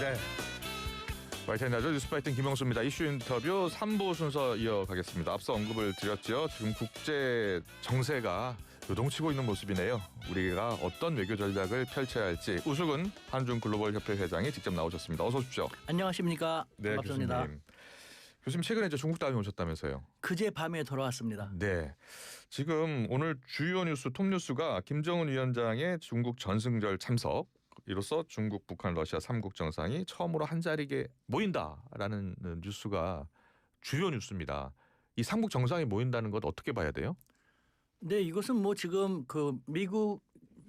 네. YTN라디오 뉴스파이팅 김영수입니다. 이슈 인터뷰 3부 순서 이어가겠습니다. 앞서 언급을 드렸죠. 지금 국제 정세가 요동치고 있는 모습이네요. 우리가 어떤 외교 전략을 펼쳐야 할지 우수근 한중글로벌협회 회장이 직접 나오셨습니다. 어서 오십시오. 안녕하십니까. 네, 반갑습니다. 교수님 최근에 이제 중국 다녀오셨다면서요. 그제 밤에 돌아왔습니다. 네. 지금 오늘 주요 뉴스 톱뉴스가 김정은 위원장의 중국 전승절 참석 이로써 중국, 북한, 러시아 3국 정상이 처음으로 한자리에 모인다라는 뉴스가 주요 뉴스입니다. 이 3국 정상이 모인다는 것 어떻게 봐야 돼요? 네, 이것은 뭐 지금 그 미국,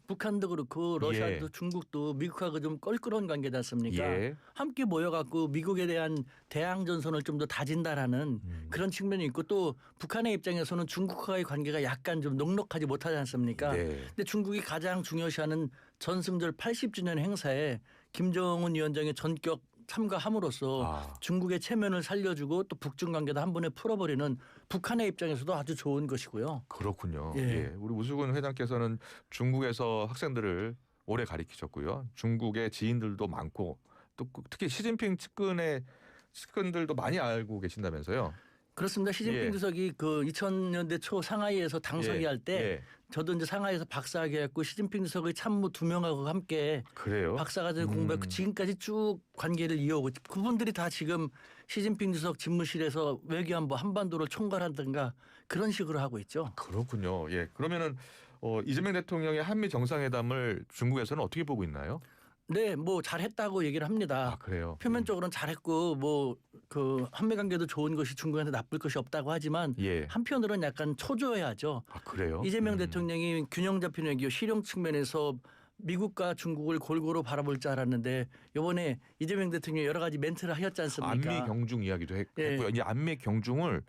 북한도 그렇고 러시아도 중국도 미국하고 좀 껄끄러운 관계지 않습니까? 함께 모여갖고 미국에 대한 대항 전선을 좀 더 다진다라는 그런 측면이 있고 또 북한의 입장에서는 중국과의 관계가 약간 좀 녹록하지 못하지 않습니까? 근데 중국이 가장 중요시하는 전승절 80주년 행사에 김정은 위원장의 전격 참가함으로써 중국의 체면을 살려주고 또 북중 관계도 한 번에 풀어버리는 북한의 입장에서도 아주 좋은 것이고요. 그렇군요. 우리 우수근 회장께서는 중국에서 학생들을 오래 가르치셨고요. 중국의 지인들도 많고 또 특히 시진핑 측근들도 많이 알고 계신다면서요. 그렇습니다. 시진핑 주석이 그 2000년대 초 상하이에서 당서기 할 때 저도 이제 상하이에서 박사학위 했고 시진핑 주석의 참모 2명하고 함께 박사과정 공부했고 지금까지 쭉 관계를 이어오고 그분들이 다 지금 시진핑 주석 집무실에서 외교안보 한반도를 총괄한다든가 그런 식으로 하고 있죠. 그렇군요. 예. 그러면은 이재명 대통령의 한미 정상회담을 중국에서는 어떻게 보고 있나요? 네, 뭐 잘했다고 얘기를 합니다. 그래요? 표면적으로는 잘했고 뭐 그 한미 관계도 좋은 것이 중국한테 나쁠 것이 없다고 하지만 한편으로는 약간 초조해하죠. 그래요? 이재명 대통령이 균형 잡힌 외교 실용 측면에서 미국과 중국을 골고루 바라볼 줄 알았는데 이번에 이재명 대통령이 여러 가지 멘트를 하셨지 않습니까? 안미 경중 이야기도 했고요. 이제 안미 경중을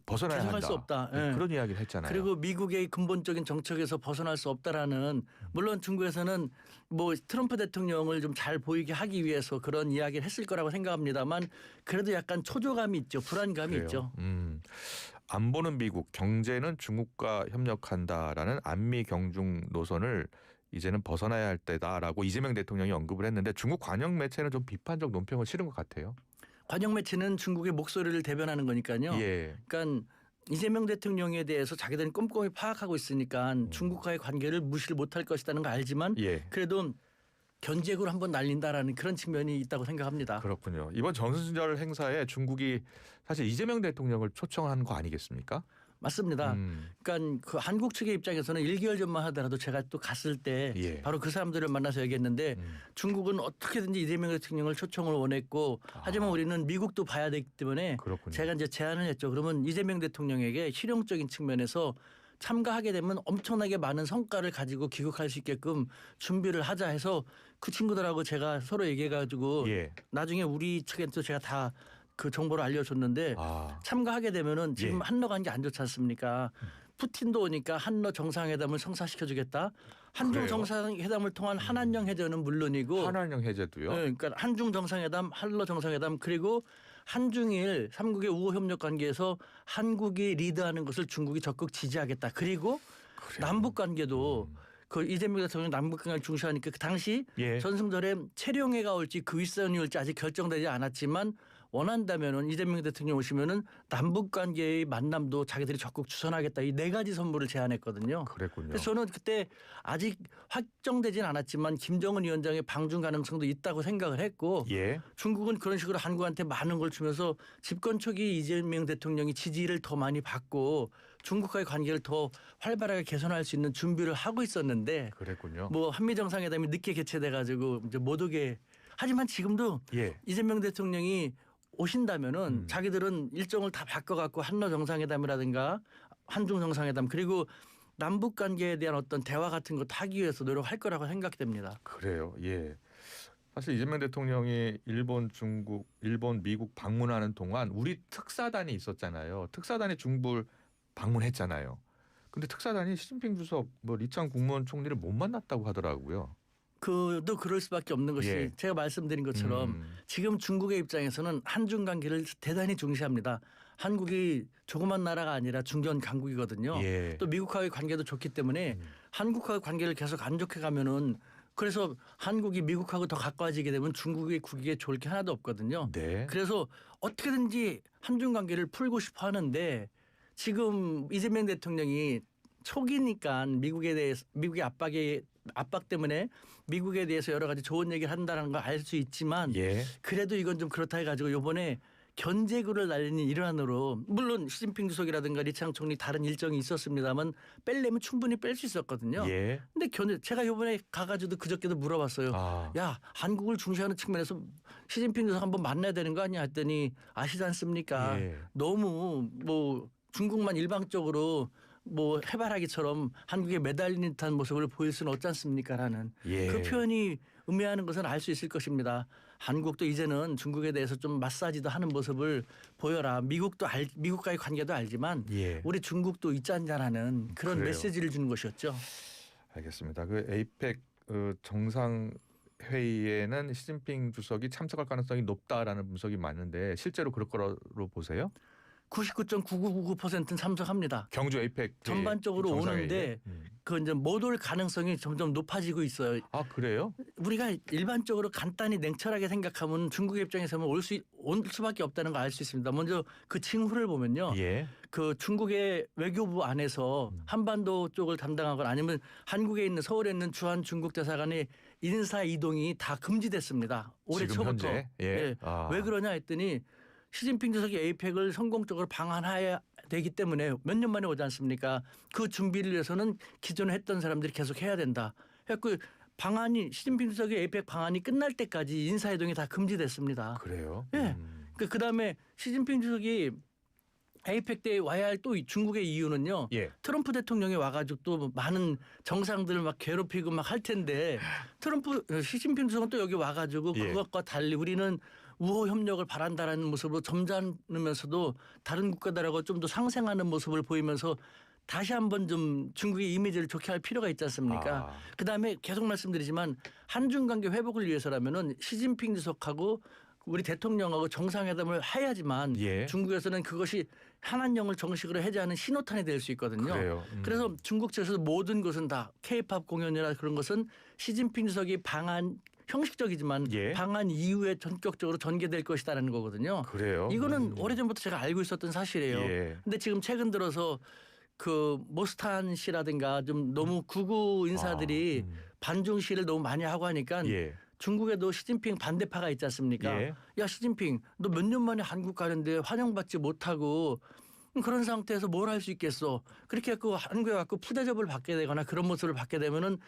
벗어나야 한다. 수 없다. 그런 이야기를 했잖아요. 그리고 미국의 근본적인 정책에서 벗어날 수 없다라는 물론 중국에서는 뭐 트럼프 대통령을 좀 잘 보이게 하기 위해서 그런 이야기를 했을 거라고 생각합니다만 그래도 약간 초조감이 있죠. 불안감이 있죠. 안보는 미국, 경제는 중국과 협력한다라는 안미 경중 노선을 이제는 벗어나야 할 때다라고 이재명 대통령이 언급을 했는데 중국 관영 매체는 좀 비판적 논평을 실은 것 같아요. 관영 매체는 중국의 목소리를 대변하는 거니까요. 그러니까 이재명 대통령에 대해서 자기들은 꼼꼼히 파악하고 있으니까 중국과의 관계를 무시를 못할 것이라는 거 알지만 그래도 견제구를 한번 날린다라는 그런 측면이 있다고 생각합니다. 그렇군요. 이번 전승절 행사에 중국이 사실 이재명 대통령을 초청한 거 아니겠습니까? 맞습니다. 그러니까 그 한국 측의 입장에서는 1개월 전만 하더라도 제가 또 갔을 때 바로 그 사람들을 만나서 얘기했는데 중국은 어떻게든지 이재명 대통령을 초청을 원했고 하지만 우리는 미국도 봐야 되기 때문에 제가 이제 제안을 했죠. 그러면 이재명 대통령에게 실용적인 측면에서 참가하게 되면 엄청나게 많은 성과를 가지고 귀국할 수 있게끔 준비를 하자 해서 그 친구들하고 제가 서로 얘기해가지고 나중에 우리 측에서 제가 다 그 정보를 알려줬는데 참가하게 되면은 지금 한러 관계 안 좋지 않습니까? 푸틴도 오니까 한러 정상회담을 성사시켜주겠다. 한중 정상회담을 통한 한한령 해제는 물론이고 한한령 해제도요? 그러니까 한중 정상회담, 한러 정상회담 그리고 한중일 3국의 우호 협력 관계에서 한국이 리드하는 것을 중국이 적극 지지하겠다. 그리고 남북 관계도 그 이재명 대통령 남북관계를 중시하니까 그 당시 전승절에 체령회가 올지 그 윗선이 올지 아직 결정되지 않았지만 원한다면은 이재명 대통령 오시면은 남북관계의 만남도 자기들이 적극 추선하겠다. 이 4가지 선물을 제안했거든요. 그랬군요. 그래서 저는 그때 아직 확정되진 않았지만 김정은 위원장의 방중 가능성도 있다고 생각을 했고 중국은 그런 식으로 한국한테 많은 걸 주면서 집권 초기 이재명 대통령이 지지를 더 많이 받고 중국과의 관계를 더 활발하게 개선할 수 있는 준비를 하고 있었는데 뭐 한미 정상회담이 늦게 개최돼 가지고 이제 못 오게 하지만 지금도 이재명 대통령이 오신다면은 자기들은 일정을 다 바꿔갖고 한러 정상회담이라든가 한중 정상회담 그리고 남북 관계에 대한 어떤 대화 같은 것도 하기 위해서 노력할 거라고 생각됩니다. 그래요. 사실 이재명 대통령이 일본, 중국, 일본, 미국 방문하는 동안 우리 특사단이 있었잖아요. 특사단이 중부를 방문했잖아요. 근데 특사단이 시진핑 주석, 리창 국무원 총리를 못 만났다고 하더라고요. 그도 그럴 수밖에 없는 것이 제가 말씀드린 것처럼 지금 중국의 입장에서는 한중 관계를 대단히 중시합니다. 한국이 조그만 나라가 아니라 중견 강국이거든요. 또 미국과의 관계도 좋기 때문에 한국과의 관계를 계속 안 좋게 가면은 그래서 한국이 미국하고 더 가까워지게 되면 중국의 국익에 좋을 게 하나도 없거든요. 네. 그래서 어떻게든지 한중 관계를 풀고 싶어 하는데 지금 이재명 대통령이 초기니까 미국의 압박 때문에 미국에 대해서 여러 가지 좋은 얘기를 한다는 걸 알 수 있지만 예. 그래도 이건 좀 그렇다 해가지고 이번에 견제구를 날리는 일환으로 물론 시진핑 주석이라든가 리창 총리 다른 일정이 있었습니다만 뺄려면 충분히 뺄 수 있었거든요. 예. 근데 제가 이번에 가가지고도 그저께도 물어봤어요. 아. 야 한국을 중시하는 측면에서 시진핑 주석 한번 만나야 되는 거 아니야 했더니 아시지 않습니까? 예. 너무 뭐 중국만 일방적으로 뭐 해바라기처럼 한국에 매달리는 듯한 모습을 보일 수는 없지 않습니까라는 예. 그 표현이 의미하는 것은 알 수 있을 것입니다. 한국도 이제는 중국에 대해서 좀 마사지도 하는 모습을 보여라. 미국과의 관계도 알지만 예. 우리 중국도 있잖냐라는 그런 그래요. 메시지를 주는 것이었죠. 알겠습니다. 그 에이펙 정상 회의에는 시진핑 주석이 참석할 가능성이 높다라는 분석이 많은데 실제로 그럴 거로 보세요? 99.9999%는 참석합니다. 경주 에이펙 전반적으로 정상회의에? 오는데 그 이제 못 올 가능성이 점점 높아지고 있어요. 아 그래요? 우리가 일반적으로 간단히 냉철하게 생각하면 중국의 입장에서는 올 수밖에 없다는 걸 알 수 있습니다. 먼저 그 징후를 보면요. 예. 그 중국의 외교부 안에서 한반도 쪽을 담당하거나 아니면 한국에 있는 서울에 있는 주한 중국 대사관의 인사 이동이 다 금지됐습니다. 올해 지금 초부터. 현재? 예. 아. 왜 그러냐 했더니 시진핑 주석이 에이펙을 성공적으로 방한해야 되기 때문에 몇 년 만에 오지 않습니까? 그 준비를 위해서는 기존에 했던 사람들이 계속 해야 된다. 그래서 시진핑 주석의 에이펙 방한이 끝날 때까지 인사이동이 다 금지됐습니다. 그래요? 예. 그다음에 시진핑 주석이 에이펙 때에 와야 할 또 중국의 이유는요. 예. 트럼프 대통령이 와가지고 또 많은 정상들을 막 괴롭히고 막 할 텐데 시진핑 주석은 또 여기 와가지고 예. 그것과 달리 우리는 우호 협력을 바란다라는 모습으로 점잖으면서도 다른 국가들하고 좀 더 상생하는 모습을 보이면서 다시 한번 좀 중국의 이미지를 좋게 할 필요가 있지 않습니까? 그다음에 계속 말씀드리지만 한중 관계 회복을 위해서라면은 시진핑 주석하고 우리 대통령하고 정상회담을 해야지만 예. 중국에서는 그것이 한한령을 정식으로 해제하는 신호탄이 될 수 있거든요. 그래요. 그래서 중국 측에서 모든 것은 다 K-팝 공연이나 그런 것은 시진핑 주석이 방한 형식적이지만 예. 방한 이후에 전격적으로 전개될 것이다라는 거거든요. 그래요. 이거는 오래전부터 제가 알고 있었던 사실이에요. 예. 근데 지금 최근 들어서 그 모스탄 씨라든가 좀 너무 구구 인사들이 반중 시를 너무 많이 하고 하니까 예. 중국에도 시진핑 반대파가 있지 않습니까? 예. 야 시진핑 너 몇 년 만에 한국 가는데 환영받지 못하고 그런 상태에서 뭘 할 수 있겠어. 그렇게 해서 한국에 와서 푸대접을 받게 되거나 그런 모습을 받게 되면은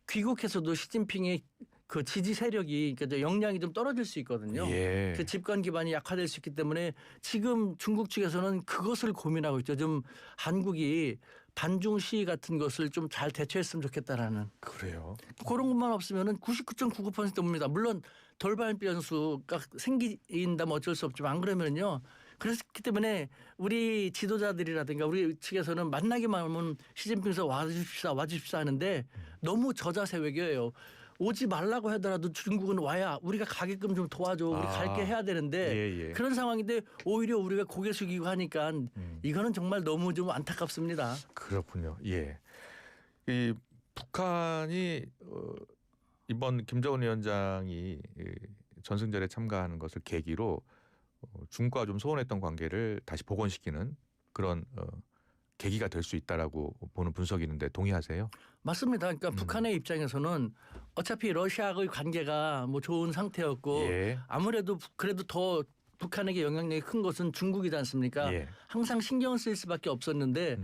귀국해서도 시진핑의 그 지지 세력이 그러니까 역량이 좀 떨어질 수 있거든요. 예. 그 집권 기반이 약화될 수 있기 때문에 지금 중국 측에서는 그것을 고민하고 있죠. 좀 한국이 반중 시위 같은 것을 좀 잘 대처했으면 좋겠다라는. 그래요. 그런 것만 없으면은 99.99% 옵니다. 물론 돌발 변수가 생긴다면 어쩔 수 없지만 안 그러면요. 그렇기 때문에 우리 지도자들이라든가 우리 측에서는 만나기만 하면 시진핑에서 와주십사 하는데 너무 저자세 외교예요. 오지 말라고 하더라도 중국은 와야 우리가 가게끔 좀 도와줘. 우리 갈게 해야 되는데 예. 그런 상황인데 오히려 우리가 고개 숙이고 하니까 이거는 정말 너무 좀 안타깝습니다. 그렇군요. 예. 이 북한이 이번 김정은 위원장이 전승절에 참가하는 것을 계기로 중국과 좀 소원했던 관계를 다시 복원시키는 그런 계기가 될 수 있다라고 보는 분석이 있는데 동의하세요? 맞습니다. 그러니까 북한의 입장에서는 어차피 러시아의 관계가 뭐 좋은 상태였고 예. 아무래도 그래도 더 북한에게 영향력이 큰 것은 중국이지 않습니까? 예. 항상 신경을 쓸 수밖에 없었는데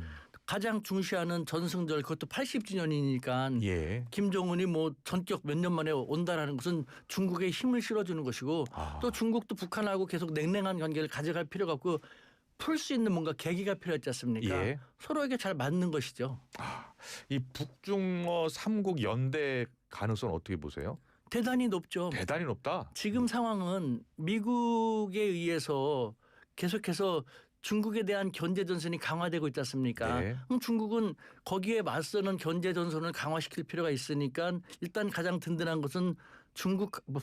가장 중시하는 전승절 그것도 80주년이니까 예. 김정은이 뭐 전격 몇 년 만에 온다라는 것은 중국에 힘을 실어주는 것이고 또 중국도 북한하고 계속 냉랭한 관계를 가져갈 필요가 없고 풀 수 있는 뭔가 계기가 필요했지 않습니까? 예. 서로에게 잘 맞는 것이죠. 이 북중러 삼국 연대 가능성 어떻게 보세요? 대단히 높죠. 대단히 높다. 지금 상황은 미국에 의해서 계속해서 중국에 대한 견제 전선이 강화되고 있지 않습니까? 네. 그럼 중국은 거기에 맞서는 견제 전선을 강화시킬 필요가 있으니까 일단 가장 든든한 것은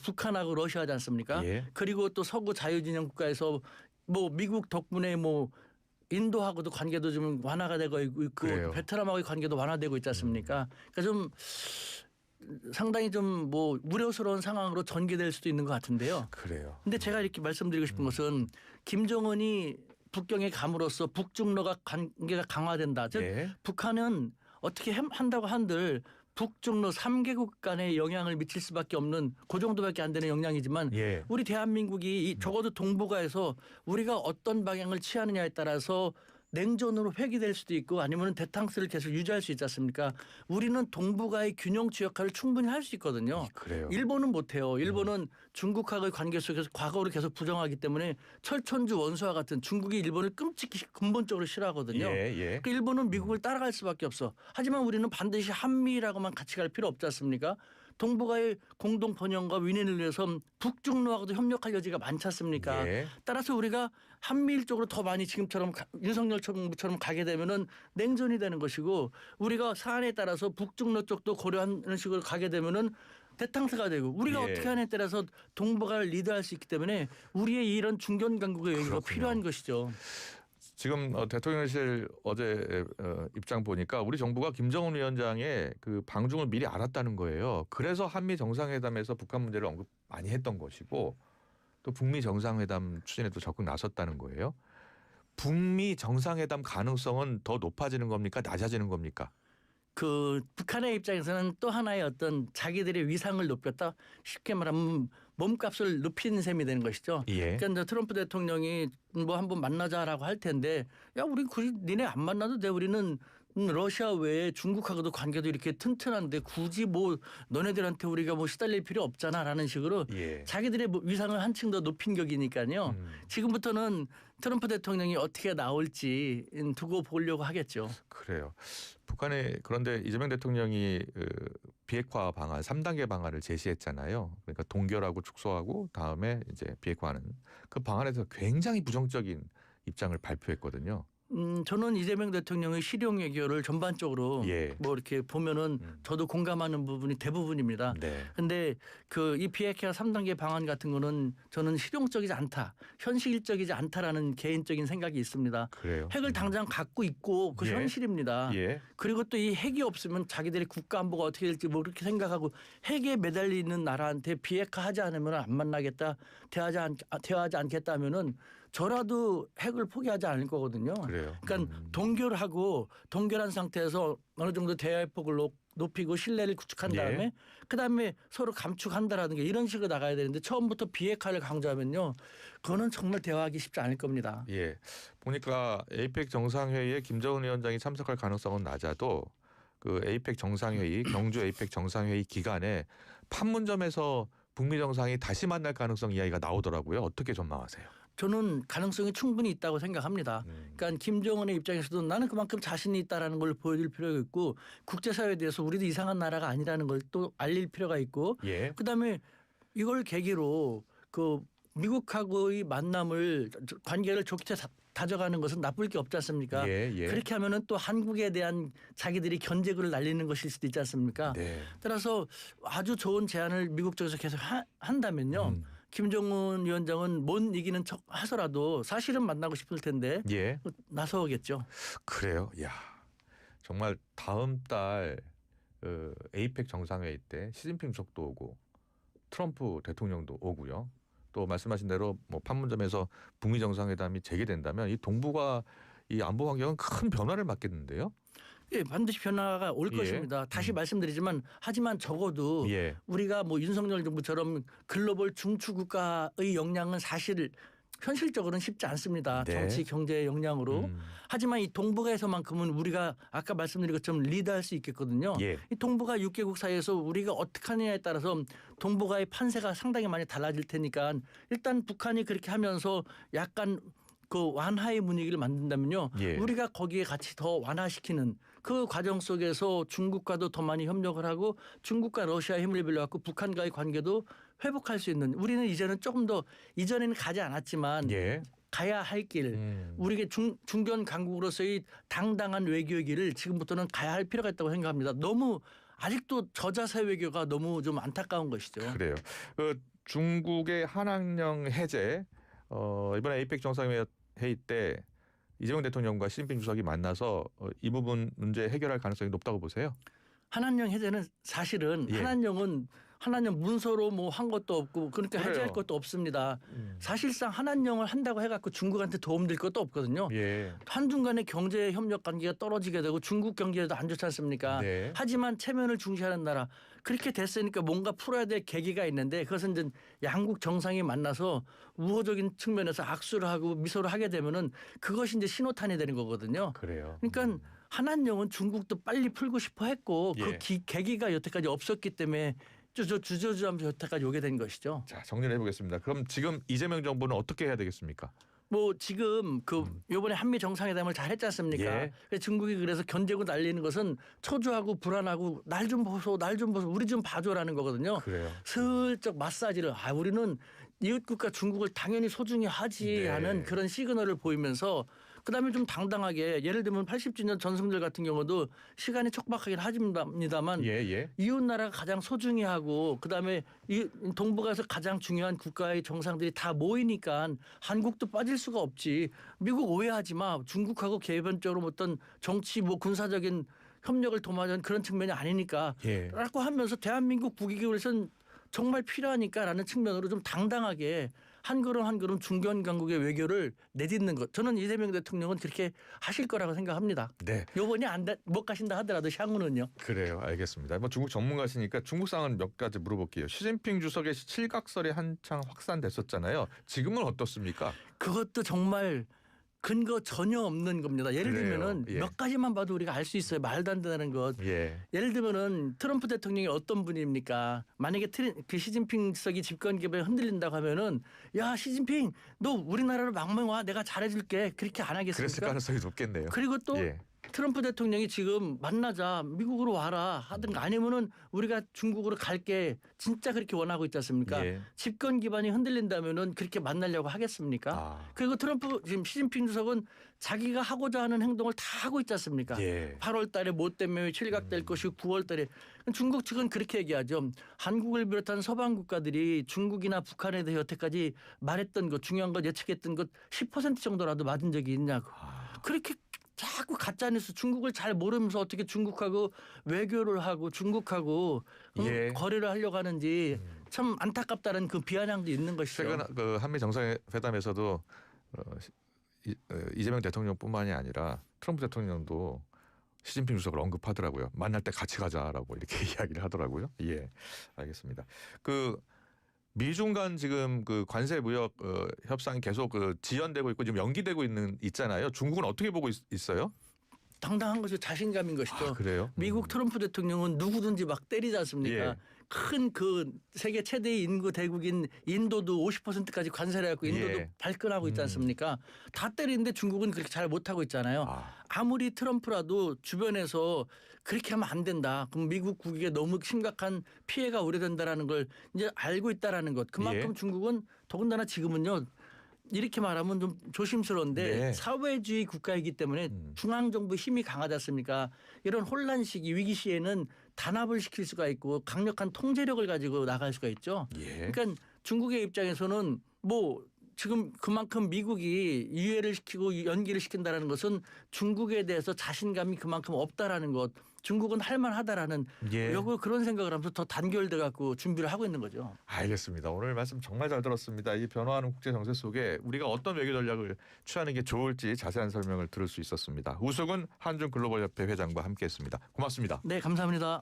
북한하고 러시아지 않습니까? 예. 그리고 또 서구 자유진영 국가에서 뭐 미국 덕분에 뭐 인도하고도 관계도 좀 완화가 되고 있고 그래요. 베트남하고의 관계도 완화되고 있지 않습니까? 그러니까 좀 상당히 좀 뭐 우려스러운 상황으로 전개될 수도 있는 것 같은데요. 그래요. 근데 제가 이렇게 말씀드리고 싶은 것은 김정은이 북경에 감으로써 북중러가 관계가 강화된다. 즉 예. 북한은 어떻게 한다고 한들 북중러 3개국 간에 영향을 미칠 수밖에 없는 그 정도밖에 안 되는 영향이지만 예. 우리 대한민국이 적어도 동북아에서 우리가 어떤 방향을 취하느냐에 따라서 냉전으로 회귀될 수도 있고 아니면 대탕스를 계속 유지할 수 있지 않습니까? 우리는 동북아의 균형치 역할을 충분히 할 수 있거든요. 그래요. 일본은 못해요. 일본은 중국하고의 관계 속에서 과거를 계속 부정하기 때문에 철천주 원수와 같은 중국이 일본을 끔찍히 근본적으로 싫어하거든요. 예. 예. 그러니까 일본은 미국을 따라갈 수밖에 없어. 하지만 우리는 반드시 한미라고만 같이 갈 필요 없지 않습니까? 동북아의 공동 번영과 윈윈을 위해서 북중로하고도 협력할 여지가 많지 않습니까? 예. 따라서 우리가 한미일 쪽으로 더 많이 지금처럼 윤석열 정부처럼 가게 되면은 냉전이 되는 것이고 우리가 사안에 따라서 북중로 쪽도 고려하는 식으로 가게 되면은 대탕스가 되고 우리가 예. 어떻게 하냐에 따라서 동북아를 리드할 수 있기 때문에 우리의 이런 중견 강국의 여기가 그렇군요. 필요한 것이죠. 지금 대통령실 어제 입장 보니까 우리 정부가 김정은 위원장의 그 방중을 미리 알았다는 거예요. 그래서 한미 정상회담에서 북한 문제를 언급 많이 했던 것이고 또 북미 정상회담 추진에도 적극 나섰다는 거예요. 북미 정상회담 가능성은 더 높아지는 겁니까? 낮아지는 겁니까? 그 북한의 입장에서는 또 하나의 어떤 자기들의 위상을 높였다 쉽게 말하면 몸값을 높이는 셈이 되는 것이죠. 예. 그러니까 이제 트럼프 대통령이 뭐 한번 만나자라고 할 텐데 야 우리 굳이 니네 안 만나도 돼. 우리는 러시아 외에 중국하고도 관계도 이렇게 튼튼한데 굳이 뭐 너네들한테 우리가 뭐 시달릴 필요 없잖아라는 식으로 예. 자기들의 위상을 한층 더 높인 격이니까요. 지금부터는 트럼프 대통령이 어떻게 나올지 두고 보려고 하겠죠. 그래요. 북한의 그런데 이재명 대통령이 비핵화 방안 3단계 방안을 제시했잖아요. 그러니까 동결하고 축소하고 다음에 이제 비핵화하는 그 방안에서 굉장히 부정적인 입장을 발표했거든요. 저는 이재명 대통령의 실용 외교를 전반적으로 예. 뭐 이렇게 보면은 저도 공감하는 부분이 대부분입니다. 네. 근데 그 이 비핵화 3단계 방안 같은 거는 저는 실용적이지 않다, 현실적이지 않다라는 개인적인 생각이 있습니다. 그래요. 핵을 당장 갖고 있고 그 예. 현실입니다. 예. 그리고 또 이 핵이 없으면 자기들의 국가 안보가 어떻게 될지 뭐 그렇게 생각하고 핵에 매달리는 나라한테 비핵화하지 않으면 안 만나겠다, 대화하지 않겠다 하면은 저라도 핵을 포기하지 않을 거거든요. 그래요. 그러니까 동결한 상태에서 어느 정도 대화의 폭을 높이고 신뢰를 구축한 예. 다음에 그다음에 서로 감축한다라는 게 이런 식으로 나가야 되는데 처음부터 비핵화를 강조하면요. 그거는 정말 대화하기 쉽지 않을 겁니다. 예. 보니까 에이펙 정상회의에 김정은 위원장이 참석할 가능성은 낮아도 그 에이펙 정상회의 경주 에이펙 정상회의 기간에 판문점에서 북미 정상이 다시 만날 가능성 이야기가 나오더라고요. 어떻게 전망하세요? 저는 가능성이 충분히 있다고 생각합니다. 그러니까 김정은의 입장에서도 나는 그만큼 자신이 있다라는 걸 보여줄 필요가 있고 국제사회에 대해서 우리도 이상한 나라가 아니라는 걸 또 알릴 필요가 있고 예. 그다음에 이걸 계기로 그 미국하고의 관계를 좋게 다져가는 것은 나쁠 게 없지 않습니까? 예, 예. 그렇게 하면은 또 한국에 대한 자기들이 견제구를 날리는 것일 수도 있지 않습니까? 네. 따라서 아주 좋은 제안을 미국 쪽에서 계속 한다면요. 김정은 위원장은 못 이기는 척 하더라도 사실은 만나고 싶을 텐데 예. 나서겠죠. 그래요. 야, 정말 다음 달 에이펙 정상회의 때 시진핑 주석도 오고 트럼프 대통령도 오고요. 또 말씀하신 대로 뭐 판문점에서 북미 정상회담이 재개된다면 이 동북아 이 안보 환경은 큰 변화를 맞겠는데요. 예, 반드시 변화가 올 예. 것입니다. 다시 말씀드리지만 하지만 적어도 예. 우리가 뭐 윤석열 정부처럼 글로벌 중추 국가의 역량은 사실 현실적으로는 쉽지 않습니다. 네. 정치 경제의 역량으로. 하지만 이 동북아에서만큼은 우리가 아까 말씀드린 것처럼 리드할 수 있겠거든요. 예. 이 동북아 6개국 사이에서 우리가 어떻게 하느냐에 따라서 동북아의 판세가 상당히 많이 달라질 테니까 일단 북한이 그렇게 하면서 약간 그 완화의 분위기를 만든다면요. 예. 우리가 거기에 같이 더 완화시키는 그 과정 속에서 중국과도 더 많이 협력을 하고 중국과 러시아의 힘을 빌려갖고 북한과의 관계도 회복할 수 있는 우리는 이제는 조금 더 이전에는 가지 않았지만 예. 가야 할 길 우리가 중견 강국으로서의 당당한 외교의 길을 지금부터는 가야 할 필요가 있다고 생각합니다. 너무 아직도 저자세 외교가 너무 좀 안타까운 것이죠. 그래요. 중국의 한학령 해제 이번에 에이펙 정상회의 때 이재명 대통령과 시진핑 주석이 만나서 이 부분 문제 해결할 가능성이 높다고 보세요? 한한령 해제는 사실은 예. 한한령 문서로 뭐 한 것도 없고 그러니까 그래요. 해제할 것도 없습니다. 사실상 한한령을 한다고 해갖고 중국한테 도움될 것도 없거든요. 예. 한중 간의 경제 협력 관계가 떨어지게 되고 중국 경제도 안 좋지 않습니까? 네. 하지만 체면을 중시하는 나라 그렇게 됐으니까 뭔가 풀어야 될 계기가 있는데 그것은 이제 양국 정상이 만나서 우호적인 측면에서 악수를 하고 미소를 하게 되면은 그것이 이제 신호탄이 되는 거거든요. 그래요. 그러니까 한한령은 중국도 빨리 풀고 싶어 했고 예. 그 계기가 여태까지 없었기 때문에 주저주저하면서 여태까지 오게 된 것이죠. 자, 정리를 해보겠습니다. 그럼 지금 이재명 정부는 어떻게 해야 되겠습니까? 뭐 지금 그 요번에 한미 정상회담을 잘 했지 않습니까? 예. 그래서 중국이 그래서 견제고 날리는 것은 초조하고 불안하고 날 좀 보소 우리 좀 봐줘라는 거거든요. 그래요. 슬쩍 마사지를 우리는 이웃국가 중국을 당연히 소중히 하지 네. 하는 그런 시그널을 보이면서 그다음에 좀 당당하게 예를 들면 80주년 전승절 같은 경우도 시간이 촉박하긴 합니다만 예. 이웃 나라가 가장 소중히 하고 그다음에 이 동북아에서 가장 중요한 국가의 정상들이 다 모이니까 한국도 빠질 수가 없지. 미국 오해하지 마. 중국하고 개변적으로 어떤 정치 뭐 군사적인 협력을 도모하는 그런 측면이 아니니까. 예. 라고 하면서 대한민국 국익을 위해서는 정말 필요하니까라는 측면으로 좀 당당하게 한 걸음 한 걸음 중견 강국의 외교를 내딛는 것. 저는 이재명 대통령은 그렇게 하실 거라고 생각합니다. 네. 요번이 못 가신다 하더라도 향후는요. 그래요. 알겠습니다. 뭐 중국 전문가시니까 중국 상황 몇 가지 물어볼게요. 시진핑 주석의 칠각설이 한창 확산됐었잖아요. 지금은 어떻습니까? 그것도 정말 근거 전혀 없는 겁니다. 예를 그래요. 들면은 예. 몇 가지만 봐도 우리가 알 수 있어요. 말도 안 되는 것. 예. 예를 들면은 트럼프 대통령이 어떤 분입니까? 만약에 그 시진핑 주석이 집권 기반이 흔들린다고 하면은 야 시진핑 너 우리나라로 망명 와 내가 잘해줄게 그렇게 안 그랬을 하겠습니까? 가능성이 높겠네요. 그리고 또 예. 트럼프 대통령이 지금 만나자 미국으로 와라 하든가 아니면은 우리가 중국으로 갈게 진짜 그렇게 원하고 있지 않습니까? 예. 집권 기반이 흔들린다면은 그렇게 만나려고 하겠습니까? 아. 그리고 지금 시진핑 주석은 자기가 하고자 하는 행동을 다 하고 있지 않습니까? 예. 8월 달에 못되면 칠각될 것이고 9월 달에 중국 측은 그렇게 얘기하죠. 한국을 비롯한 서방 국가들이 중국이나 북한에 대해 여태까지 말했던 것 중요한 것 예측했던 것 10% 정도라도 맞은 적이 있냐고. 그렇게 자꾸 가짜뉴스 중국을 잘 모르면서 어떻게 중국하고 외교를 하고 중국하고 예. 거래를 하려고 하는지 참 안타깝다는 그 비아냥도 있는 것이죠. 최근 그 한미 정상회담에서도 이재명 대통령뿐만이 아니라 트럼프 대통령도 시진핑 주석을 언급하더라고요. 만날 때 같이 가자라고 이렇게 이야기를 하더라고요. 예, 알겠습니다. 그 미중 간 지금 그 관세 무역 협상이 계속 지연되고 있고 지금 연기되고 있잖아요. 중국은 어떻게 보고 있어요? 당당한 것이 자신감인 것이죠. 아, 그래요? 미국 트럼프 대통령은 누구든지 막 때리지 않습니까? 예. 큰 그 세계 최대의 인구 대국인 인도도 50%까지 관세를 해갖고 인도도 예. 발끈하고 있지 않습니까? 다 때리는데 중국은 그렇게 잘 못하고 있잖아요. 아. 아무리 트럼프라도 주변에서 그렇게 하면 안 된다. 그럼 미국 국익에 너무 심각한 피해가 우려된다라는 걸 이제 알고 있다라는 것. 그만큼 예. 중국은 더군다나 지금은요. 이렇게 말하면 좀 조심스러운데 네. 사회주의 국가이기 때문에 중앙정부 힘이 강하지 않습니까? 이런 혼란 시기 위기 시에는 단합을 시킬 수가 있고 강력한 통제력을 가지고 나갈 수가 있죠. 예. 그러니까 중국의 입장에서는 뭐 지금 그만큼 미국이 유예를 시키고 연기를 시킨다라는 것은 중국에 대해서 자신감이 그만큼 없다라는 것. 중국은 할만하다라는 예. 그런 생각을 하면서 더 단결돼 갖고 준비를 하고 있는 거죠. 알겠습니다. 오늘 말씀 정말 잘 들었습니다. 이 변화하는 국제 정세 속에 우리가 어떤 외교 전략을 취하는 게 좋을지 자세한 설명을 들을 수 있었습니다. 우수근 한중글로벌협회 회장과 함께했습니다. 고맙습니다. 네, 감사합니다.